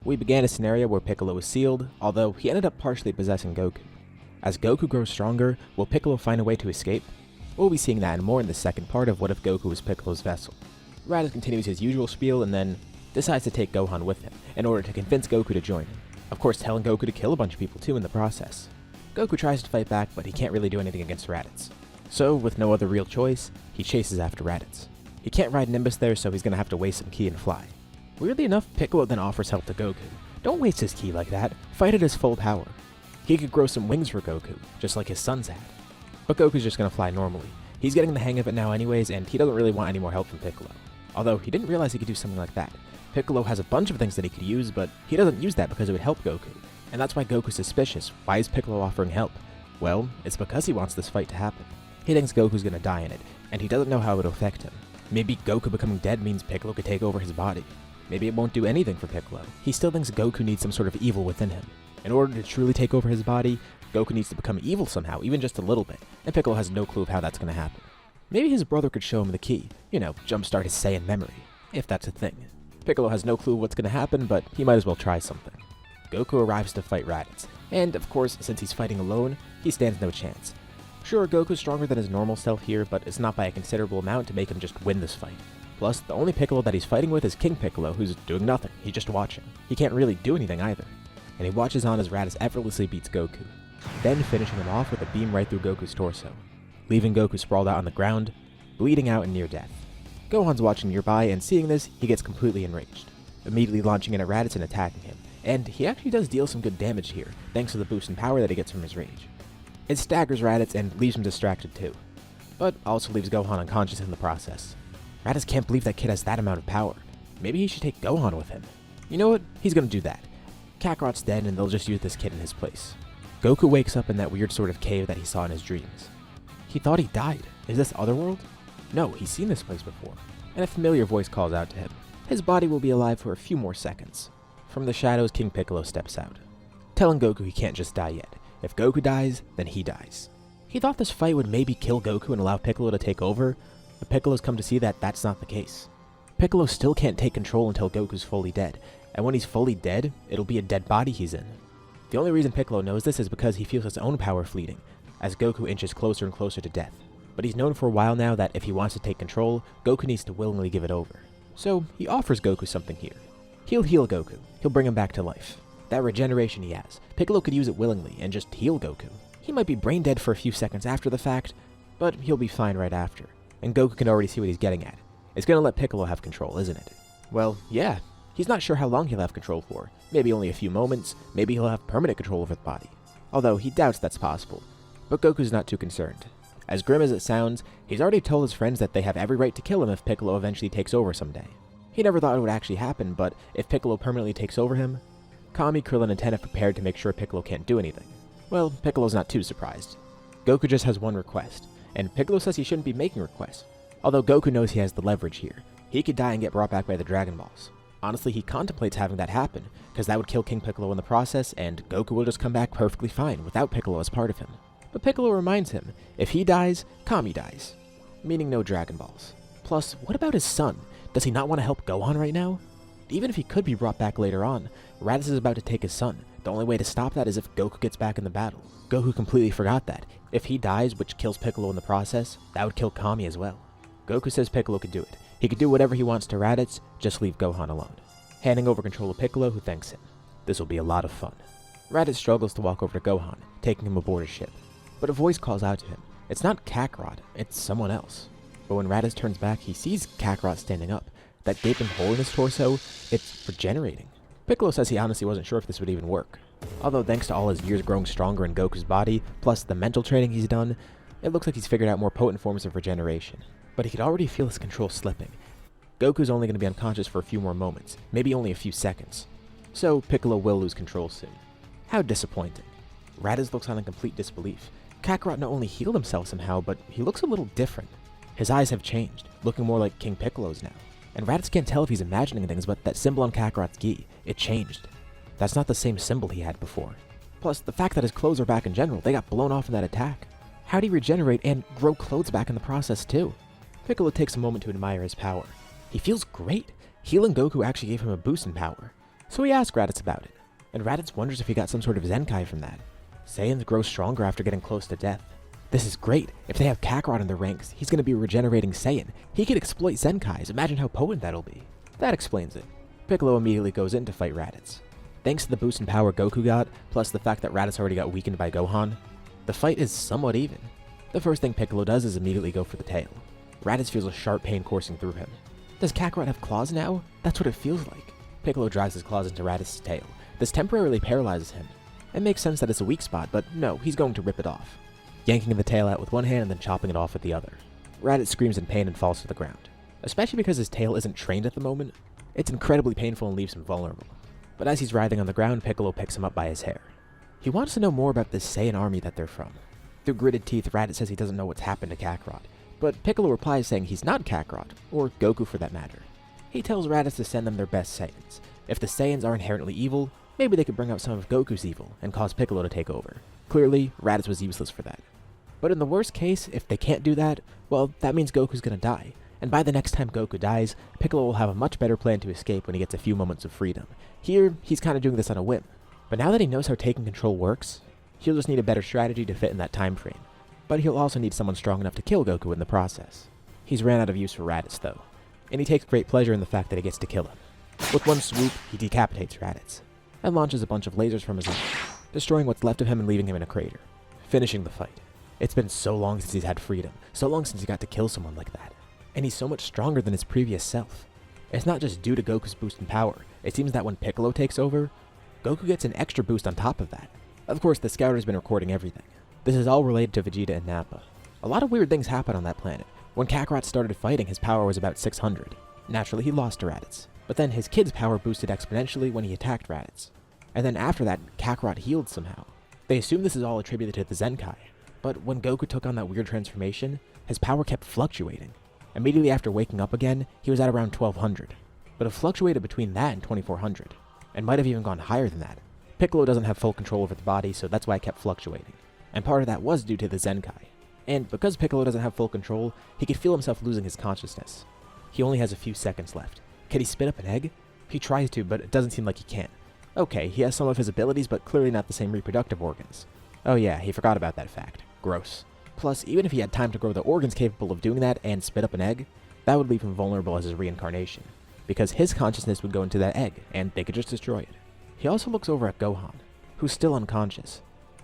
We began a scenario where Piccolo was sealed, although he ended up partially possessing Goku. As Goku grows stronger, will Piccolo find a way to escape? We'll be seeing that and more in the second part of What If Goku Was Piccolo's Vessel. Raditz continues his usual spiel and then decides to take Gohan with him, in order to convince Goku to join him. Of course, telling Goku to kill a bunch of people too in the process. Goku tries to fight back, but he can't really do anything against Raditz. So, with no other real choice, he chases after Raditz. He can't ride Nimbus there, so he's gonna have to waste some ki and fly. Weirdly enough, Piccolo then offers help to Goku. Don't waste his ki like that, fight at his full power. He could grow some wings for Goku, just like his sons had. But Goku's just gonna fly normally. He's getting the hang of it now anyways, and he doesn't really want any more help from Piccolo. Although, he didn't realize he could do something like that. Piccolo has a bunch of things that he could use, but he doesn't use that because it would help Goku. And that's why Goku's suspicious. Why is Piccolo offering help? Well, it's because he wants this fight to happen. He thinks Goku's gonna die in it, and he doesn't know how it'll affect him. Maybe Goku becoming dead means Piccolo could take over his body. Maybe it won't do anything for Piccolo. He still thinks Goku needs some sort of evil within him. In order to truly take over his body, Goku needs to become evil somehow, even just a little bit, and Piccolo has no clue of how that's gonna happen. Maybe his brother could show him the key, jumpstart his Saiyan memory, if that's a thing. Piccolo has no clue what's gonna happen, but he might as well try something. Goku arrives to fight Raditz, and of course, since he's fighting alone, he stands no chance. Sure, Goku's stronger than his normal self here, but it's not by a considerable amount to make him just win this fight. Plus, the only Piccolo that he's fighting with is King Piccolo, who's doing nothing. He's just watching. He can't really do anything either. And he watches on as Raditz effortlessly beats Goku, then finishing him off with a beam right through Goku's torso, leaving Goku sprawled out on the ground, bleeding out and near death. Gohan's watching nearby, and seeing this, he gets completely enraged, immediately launching in at Raditz and attacking him. And he actually does deal some good damage here, thanks to the boost in power that he gets from his rage. It staggers Raditz and leaves him distracted too, but also leaves Gohan unconscious in the process. Raditz can't believe that kid has that amount of power. Maybe he should take Gohan with him. You know what? He's gonna do that. Kakarot's dead and they'll just use this kid in his place. Goku wakes up in that weird sort of cave that he saw in his dreams. He thought he died. Is this Otherworld? No, he's seen this place before. And a familiar voice calls out to him. His body will be alive for a few more seconds. From the shadows, King Piccolo steps out, telling Goku he can't just die yet. If Goku dies, then he dies. He thought this fight would maybe kill Goku and allow Piccolo to take over, but Piccolo's come to see that that's not the case. Piccolo still can't take control until Goku's fully dead, and when he's fully dead, it'll be a dead body he's in. The only reason Piccolo knows this is because he feels his own power fleeting, as Goku inches closer and closer to death. But he's known for a while now that if he wants to take control, Goku needs to willingly give it over. So he offers Goku something here. He'll heal Goku. He'll bring him back to life. That regeneration he has, Piccolo could use it willingly and just heal Goku. He might be brain dead for a few seconds after the fact, but he'll be fine right after. And Goku can already see what he's getting at. It's gonna let Piccolo have control, isn't it? Well, yeah. He's not sure how long he'll have control for. Maybe only a few moments. Maybe he'll have permanent control over the body. Although he doubts that's possible. But Goku's not too concerned. As grim as it sounds, he's already told his friends that they have every right to kill him if Piccolo eventually takes over someday. He never thought it would actually happen, but if Piccolo permanently takes over him, Kami, Krillin, and Tien have prepared to make sure Piccolo can't do anything. Well, Piccolo's not too surprised. Goku just has one request, and Piccolo says he shouldn't be making requests. Although Goku knows he has the leverage here. He could die and get brought back by the Dragon Balls. Honestly, he contemplates having that happen, because that would kill King Piccolo in the process, and Goku will just come back perfectly fine without Piccolo as part of him. But Piccolo reminds him, if he dies, Kami dies. Meaning no Dragon Balls. Plus, what about his son? Does he not want to help Gohan right now? Even if he could be brought back later on, Raditz is about to take his son. The only way to stop that is if Goku gets back in the battle. Goku completely forgot that. If he dies, which kills Piccolo in the process, that would kill Kami as well. Goku says Piccolo could do it. He could do whatever he wants to Raditz, just leave Gohan alone. Handing over control to Piccolo, who thanks him. This will be a lot of fun. Raditz struggles to walk over to Gohan, taking him aboard his ship. But a voice calls out to him. It's not Kakarot, it's someone else. But when Raditz turns back, he sees Kakarot standing up. That gaping hole in his torso, it's regenerating. Piccolo says he honestly wasn't sure if this would even work. Although thanks to all his years growing stronger in Goku's body, plus the mental training he's done, it looks like he's figured out more potent forms of regeneration. But he could already feel his control slipping. Goku's only going to be unconscious for a few more moments, maybe only a few seconds. So Piccolo will lose control soon. How disappointing. Raditz looks on in complete disbelief. Kakarot not only healed himself somehow, but he looks a little different. His eyes have changed, looking more like King Piccolo's now. And Raditz can't tell if he's imagining things, but that symbol on Kakarot's gi, it changed. That's not the same symbol he had before. Plus, the fact that his clothes are back in general, they got blown off in that attack. How'd he regenerate and grow clothes back in the process too? Piccolo takes a moment to admire his power. He feels great. Healing Goku actually gave him a boost in power. So he asks Raditz about it, and Raditz wonders if he got some sort of Zenkai from that. Saiyans grow stronger after getting close to death. This is great. If they have Kakarot in their ranks, he's going to be a regenerating Saiyan. He could exploit Zenkais. Imagine how potent that'll be. That explains it. Piccolo immediately goes in to fight Raditz. Thanks to the boost in power Goku got, plus the fact that Raditz already got weakened by Gohan, the fight is somewhat even. The first thing Piccolo does is immediately go for the tail. Raditz feels a sharp pain coursing through him. Does Kakarot have claws now? That's what it feels like. Piccolo drives his claws into Raditz's tail. This temporarily paralyzes him. It makes sense that it's a weak spot, but no, he's going to rip it off, yanking the tail out with one hand and then chopping it off with the other. Raditz screams in pain and falls to the ground. Especially because his tail isn't trained at the moment, it's incredibly painful and leaves him vulnerable. But as he's writhing on the ground, Piccolo picks him up by his hair. He wants to know more about this Saiyan army that they're from. Through gritted teeth, Raditz says he doesn't know what's happened to Kakarot, but Piccolo replies saying he's not Kakarot, or Goku for that matter. He tells Raditz to send them their best Saiyans. If the Saiyans are inherently evil, maybe they could bring out some of Goku's evil and cause Piccolo to take over. Clearly, Raditz was useless for that. But in the worst case, if they can't do that, well, that means Goku's gonna die. And by the next time Goku dies, Piccolo will have a much better plan to escape when he gets a few moments of freedom. Here, he's kinda doing this on a whim. But now that he knows how taking control works, he'll just need a better strategy to fit in that time frame. But he'll also need someone strong enough to kill Goku in the process. He's ran out of use for Raditz though, and he takes great pleasure in the fact that he gets to kill him. With one swoop, he decapitates Raditz, and launches a bunch of lasers from his arm, destroying what's left of him and leaving him in a crater, finishing the fight. It's been so long since he's had freedom, so long since he got to kill someone like that. And he's so much stronger than his previous self. It's not just due to Goku's boost in power. It seems that when Piccolo takes over, Goku gets an extra boost on top of that. Of course, the Scouter's been recording everything. This is all related to Vegeta and Nappa. A lot of weird things happen on that planet. When Kakarot started fighting, his power was about 600. Naturally, he lost to Raditz. But then his kid's power boosted exponentially when he attacked Raditz. And then after that, Kakarot healed somehow. They assume this is all attributed to the Zenkai. But when Goku took on that weird transformation, his power kept fluctuating. Immediately after waking up again, he was at around 1200. But it fluctuated between that and 2400, and might have even gone higher than that. Piccolo doesn't have full control over the body, so that's why it kept fluctuating. And part of that was due to the Zenkai. And because Piccolo doesn't have full control, he could feel himself losing his consciousness. He only has a few seconds left. Can he spit up an egg? He tries to, but it doesn't seem like he can. Okay, he has some of his abilities, but clearly not the same reproductive organs. Oh yeah, he forgot about that fact. Gross. Plus, even if he had time to grow the organs capable of doing that and spit up an egg, that would leave him vulnerable as his reincarnation, because his consciousness would go into that egg, and they could just destroy it. He also looks over at Gohan, who's still unconscious.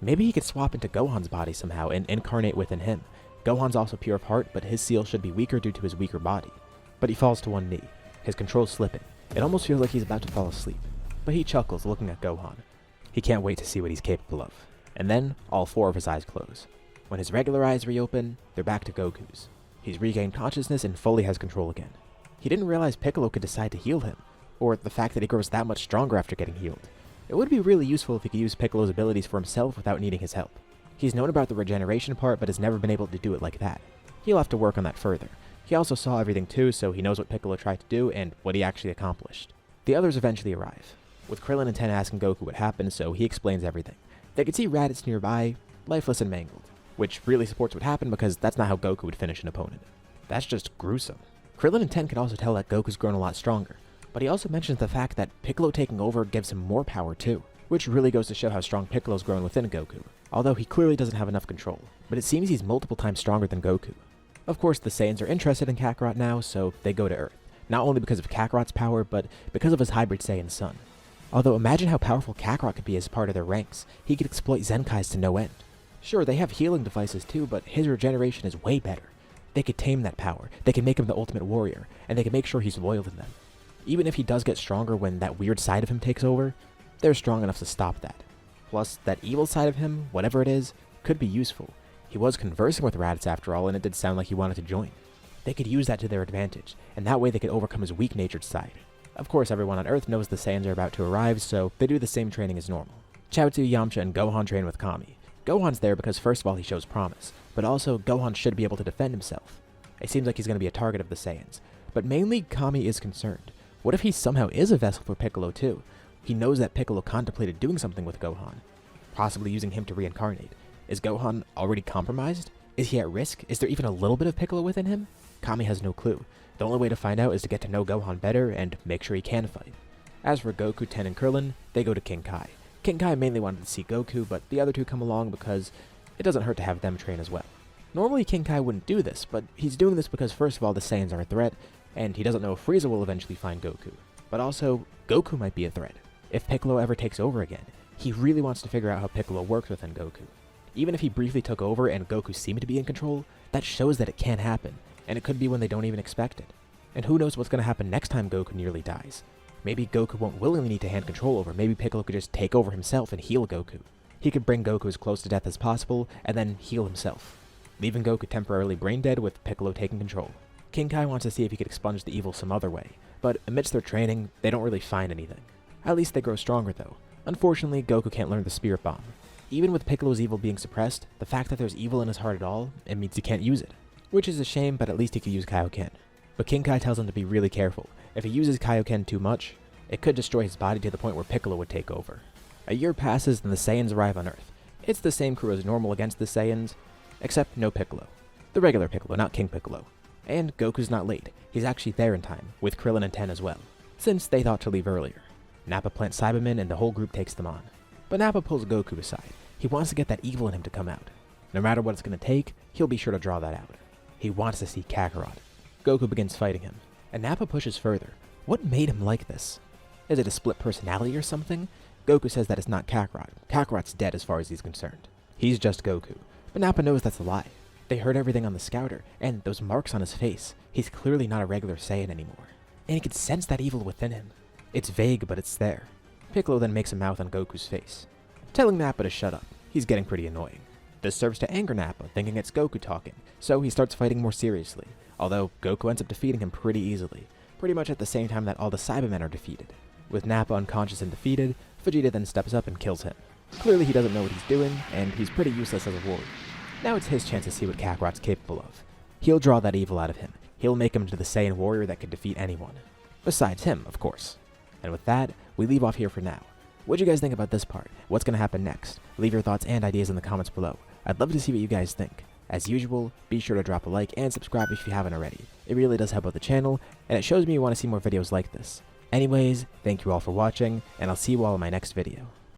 Maybe he could swap into Gohan's body somehow and incarnate within him. Gohan's also pure of heart, but his seal should be weaker due to his weaker body. But he falls to one knee, his control slipping. It almost feels like he's about to fall asleep, but he chuckles looking at Gohan. He can't wait to see what he's capable of. And then, all four of his eyes close. When his regular eyes reopen, they're back to Goku's. He's regained consciousness and fully has control again. He didn't realize Piccolo could decide to heal him, or the fact that he grows that much stronger after getting healed. It would be really useful if he could use Piccolo's abilities for himself without needing his help. He's known about the regeneration part, but has never been able to do it like that. He'll have to work on that further. He also saw everything too, so he knows what Piccolo tried to do and what he actually accomplished. The others eventually arrive, with Krillin and Tien asking Goku what happened, so he explains everything. They can see Raditz nearby, lifeless and mangled, which really supports what happened because that's not how Goku would finish an opponent. That's just gruesome. Krillin and Tien can also tell that Goku's grown a lot stronger, but he also mentions the fact that Piccolo taking over gives him more power too, which really goes to show how strong Piccolo's grown within Goku, although he clearly doesn't have enough control, but it seems he's multiple times stronger than Goku. Of course, the Saiyans are interested in Kakarot now, so they go to Earth, not only because of Kakarot's power, but because of his hybrid Saiyan son. Although imagine how powerful Kakarot could be as part of their ranks. He could exploit Zenkais to no end. Sure, they have healing devices too, but his regeneration is way better. They could tame that power, they could make him the ultimate warrior, and they could make sure he's loyal to them. Even if he does get stronger when that weird side of him takes over, they're strong enough to stop that. Plus, that evil side of him, whatever it is, could be useful. He was conversing with Raditz after all, and it did sound like he wanted to join. They could use that to their advantage, and that way they could overcome his weak-natured side. Of course, everyone on Earth knows the Saiyans are about to arrive, so they do the same training as normal. Chaozu, Yamcha, and Gohan train with Kami. Gohan's there because first of all he shows promise, but also Gohan should be able to defend himself. It seems like he's going to be a target of the Saiyans, but mainly Kami is concerned. What if he somehow is a vessel for Piccolo too? He knows that Piccolo contemplated doing something with Gohan, possibly using him to reincarnate. Is Gohan already compromised? Is he at risk? Is there even a little bit of Piccolo within him? Kami has no clue. The only way to find out is to get to know Gohan better and make sure he can fight. As for Goku, Tien, and Krillin, they go to King Kai. King Kai mainly wanted to see Goku, but the other two come along because it doesn't hurt to have them train as well. Normally King Kai wouldn't do this, but he's doing this because first of all the Saiyans are a threat, and he doesn't know if Frieza will eventually find Goku. But also, Goku might be a threat. If Piccolo ever takes over again, he really wants to figure out how Piccolo works within Goku. Even if he briefly took over and Goku seemed to be in control, that shows that it can happen, and it could be when they don't even expect it. And who knows what's going to happen next time Goku nearly dies. Maybe Goku won't willingly need to hand control over, maybe Piccolo could just take over himself and heal Goku. He could bring Goku as close to death as possible, and then heal himself, leaving Goku temporarily brain dead with Piccolo taking control. King Kai wants to see if he could expunge the evil some other way, but amidst their training, they don't really find anything. At least they grow stronger though. Unfortunately, Goku can't learn the Spirit Bomb. Even with Piccolo's evil being suppressed, the fact that there's evil in his heart at all, it means he can't use it. Which is a shame, but at least he could use Kaioken. But King Kai tells him to be really careful. If he uses Kaioken too much, it could destroy his body to the point where Piccolo would take over. A year passes and the Saiyans arrive on Earth. It's the same crew as normal against the Saiyans, except no Piccolo. The regular Piccolo, not King Piccolo. And Goku's not late. He's actually there in time, with Krillin and Tien as well, since they thought to leave earlier. Nappa plants Cybermen and the whole group takes them on. But Nappa pulls Goku aside. He wants to get that evil in him to come out. No matter what it's going to take, he'll be sure to draw that out. He wants to see Kakarot. Goku begins fighting him, and Nappa pushes further. What made him like this? Is it a split personality or something? Goku says that it's not Kakarot. Kakarot's dead as far as he's concerned. He's just Goku. But Nappa knows that's a lie. They heard everything on the scouter, and those marks on his face. He's clearly not a regular Saiyan anymore. And he can sense that evil within him. It's vague, but it's there. Piccolo then makes a mouth on Goku's face, telling Nappa to shut up. He's getting pretty annoying. This serves to anger Nappa, thinking it's Goku talking, so he starts fighting more seriously, although Goku ends up defeating him pretty easily, pretty much at the same time that all the Cybermen are defeated. With Nappa unconscious and defeated, Vegeta then steps up and kills him. Clearly he doesn't know what he's doing, and he's pretty useless as a warrior. Now it's his chance to see what Kakarot's capable of. He'll draw that evil out of him. He'll make him into the Saiyan warrior that could defeat anyone. Besides him, of course. And with that, we leave off here for now. What'd you guys think about this part? What's going to happen next? Leave your thoughts and ideas in the comments below. I'd love to see what you guys think. As usual, be sure to drop a like and subscribe if you haven't already. It really does help out the channel, and it shows me you want to see more videos like this. Anyways, thank you all for watching, and I'll see you all in my next video.